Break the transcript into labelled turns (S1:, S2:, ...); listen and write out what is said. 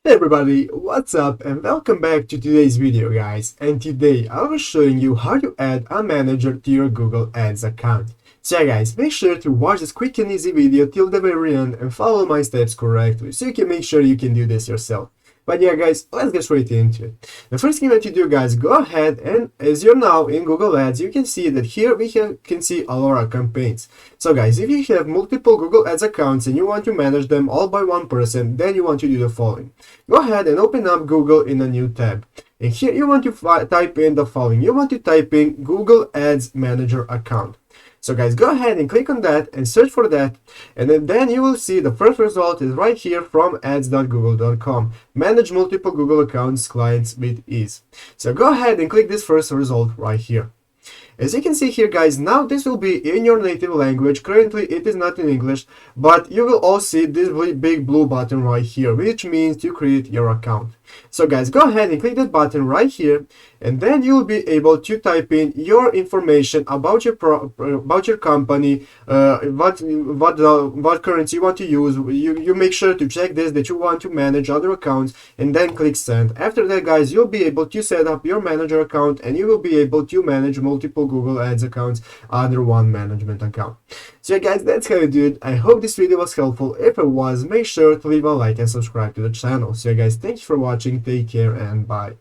S1: Hey everybody, what's up and welcome back to today's video guys, and today I'll be showing you how to add a manager to your Google Ads account. So yeah guys, make sure to watch this quick and easy video till the very end and follow my steps correctly so you can make sure you can do this yourself. But yeah guys, let's get straight into it. The first thing that you do guys, go ahead and as you're now in Google Ads, you can see that here can see Alora campaigns. So guys, if you have multiple Google Ads accounts and you want to manage them all by one person, then you want to do the following. Go ahead and open up Google in a new tab. And here you want to type in the following. You want to type in Google Ads Manager account. So guys, go ahead and click on that and search for that, and then you will see the first result is right here from ads.google.com. Manage multiple Google accounts clients with ease. So go ahead and click this first result right here. As you can see here guys, now this will be in your native language. Currently it is not in English, but you will all see this big blue button right here, which means to create your account. So guys, go ahead and click that button right here, and then you will be able to type in your information about your company, what currency you want to use. You make sure to check this, that you want to manage other accounts, and then click send. After that guys, you'll be able to set up your manager account and you will be able to manage multiple Google Ads accounts under one management account. So yeah guys, that's how you do it. I hope this video was helpful. If it was, make sure to leave a like and subscribe to the channel. So yeah guys, thank you for watching, take care and bye.